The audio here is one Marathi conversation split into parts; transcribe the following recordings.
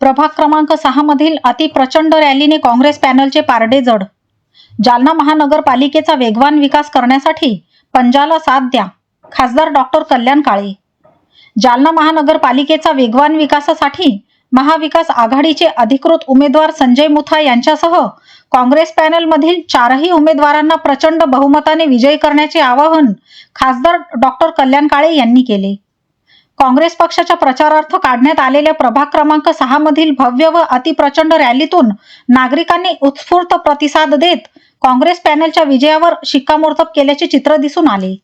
प्रभाग क्रमांक 6 मधील अतिप्रचंड रॅलीने काँग्रेस पॅनलचे पारडे जड। जालना महानगरपालिकेचा वेगवान विकास करण्यासाठी पंजाला साथ द्या, खासदार डॉक्टर कल्याण काळे। जालना महानगरपालिकेचा वेगवान विकासासाठी महाविकास आघाडीचे अधिकृत उमेदवार संजय मुथा यांच्यासह काँग्रेस पॅनलमधील 4ही उमेदवारांना प्रचंड बहुमताने विजयी करण्याचे आवाहन खासदार डॉक्टर कल्याण काळे यांनी केले। काँग्रेस पक्षाच्या प्रचारार्थ काढण्यात आलेल्या प्रभाग क्रमांक 6 मधील भव्य व अतिप्रचंड रॅलीतून नागरिकांनी उत्स्फूर्त प्रतिसाद देत काँग्रेस पॅनलच्या विजयावर शिक्कामोर्तब केल्याचे चित्र दिसून आले।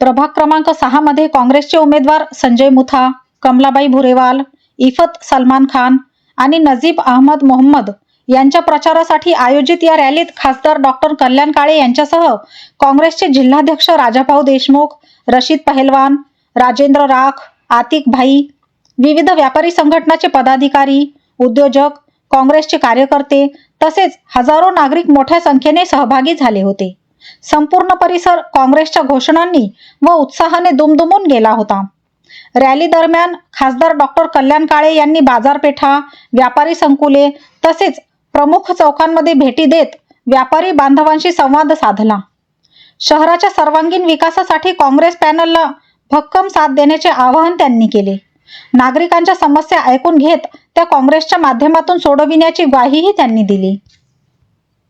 प्रभाग क्रमांक 6 मध्ये काँग्रेसचे उमेदवार संजय मुथा, कमलाबाई भुरेवाल, इफत सलमान खान आणि नजीब अहमद मोहम्मद यांच्या प्रचारासाठी आयोजित या रॅलीत खासदार डॉक्टर कल्याण काळे यांच्यासह काँग्रेसचे जिल्हाध्यक्ष राजाभाऊ देशमुख, रशीद पहलवान, राजेंद्र राख, आतिक भाई, विविध व्यापारी संघटनाचे पदाधिकारी, उद्योजक, काँग्रेसचे कार्यकर्ते तसेच हजारो नागरिक मोठ्या संख्येने सहभागी झाले होते। संपूर्ण परिसर काँग्रेसच्या घोषणांनी व उत्साहाने दुमदुमून गेला होता। रॅली दरम्यान खासदार डॉक्टर कल्याण काळे यांनी बाजारपेठा, व्यापारी संकुले तसेच प्रमुख चौकांमध्ये भेटी देत व्यापारी बांधवांशी संवाद साधला। शहराच्या सर्वांगीण विकासासाठी काँग्रेस पॅनलला भक्कम साथ देण्याचे आवाहन त्यांनी केले। नागरिकांच्या समस्या ऐकून घेत त्या काँग्रेसच्या माध्यमातून सोडविण्याची ग्वाहीही त्यांनी दिली।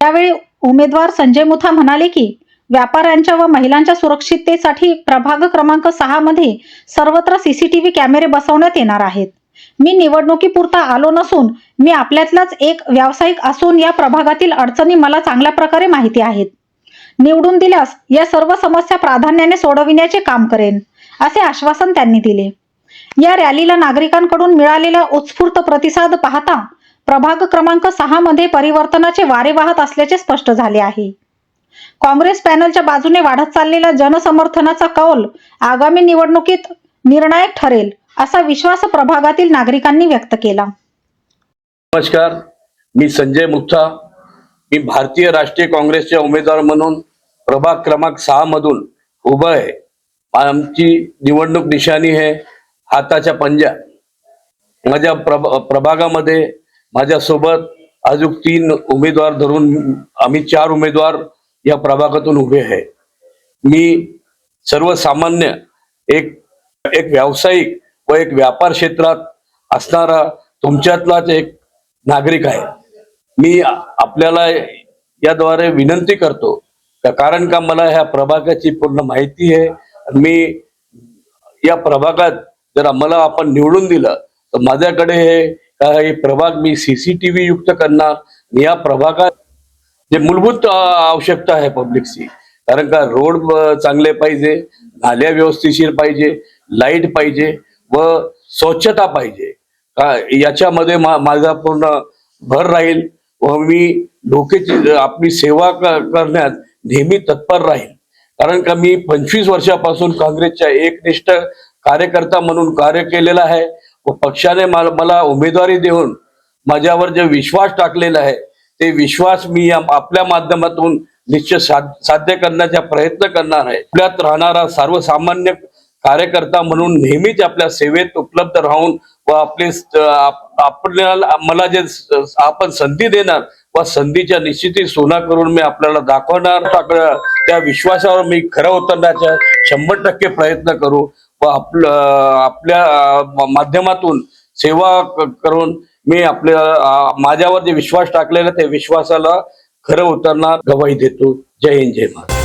त्यावेळी उमेदवार संजय मुथा म्हणाले की व्यापाऱ्यांच्या व महिलांच्या सुरक्षिततेसाठी प्रभाग क्रमांक 6 मध्ये सर्वत्र सीसीटीव्ही कॅमेरे बसवण्यात येणार आहेत। मी निवडणुकीपुरता आलो नसून मी आपल्यातलाच एक व्यावसायिक असून या प्रभागातील अडचणी मला चांगल्या प्रकारे माहिती आहेत। निवडून दिल्यास या सर्व समस्या प्राधान्याने सोडविण्याचे काम करेन, असे आश्वासन त्यांनी दिले। या रॅलीला नागरिकांकडून मिळालेला उत्स्फूर्त प्रतिसाद पाहता प्रभाग क्रमांक 6 मध्ये परिवर्तनाचे वारे वाहत असल्याचे स्पष्ट झाले आहे। काँग्रेस पॅनलच्या बाजूने वाढत चाललेला जनसमर्थनाचा कौल आगामी निवडणुकीत निर्णायक ठरेल, असा विश्वास प्रभागातील नागरिकांनी व्यक्त केला। नमस्कार, मी संजय मुथा। मी भारतीय राष्ट्रीय काँग्रेसचे उमेदवार म्हणून प्रभाग क्रमांक 6 मधून उभा आहे। आमची निवडणूक निशाणी आहे हाताच्या पंजा। माझ्या प्रभागामध्ये माझ्यासोबत अजून 3 उमेदवार धरून आम्ही 4 उमेदवार या प्रभागातून उभे आहे। मी सर्वसामान्य एक व्यावसायिक व एक व्यापार क्षेत्रात असणारा तुमच्यातलाच एक नागरिक आहे। मी आपल्याला याद्वारे विनंती करतो कारण का मला ह्या प्रभागाची पूर्ण माहिती आहे। मी या प्रभागात जर मला आपण निवडून दिलं तर माझ्याकडे हे प्रभाग मी सीसीटीव्ही युक्त करणार। या प्रभागात जे मूलभूत आवश्यकता आहे पब्लिकची, कारण का रोड चांगले पाहिजे, नाल्या व्यवस्थिशीर पाहिजे, लाईट पाहिजे व स्वच्छता पाहिजे, याच्यामध्ये माझा पूर्ण भर राहील व मी लोकांची आपली सेवा करण्यात नेहमी तत्पर राहील। कारण का मी 25 वर्षापासून काँग्रेसच्या एकनिष्ठ कार्यकर्ता म्हणून कार्य केलेला आहे व पक्षाने मला उमेदवारी देऊन माझ्यावर जे विश्वास टाकलेला आहे ते विश्वास मी आपल्या माध्यमातून निश्चित साध्य करण्याचा प्रयत्न करणार आहे। आपल्यात राहणारा सर्वसामान्य कार्यकर्ता म्हणून नेहमीच आपल्या सेवेत उपलब्ध राहून व आपल्याला मला जे आपण संधी देणार व संधीच्या निश्चिती सोना करून मी आपल्याला दाखवणार। त्या विश्वासावर मी खरं उतरण्याचा 100% प्रयत्न करू व आपल्या माध्यमातून सेवा करून मी माझ्यावर जे विश्वास टाकलेला त्या विश्वासाला खरं उतरणार, गवाही देतो। जय हिंद, जय महाराष्ट्र।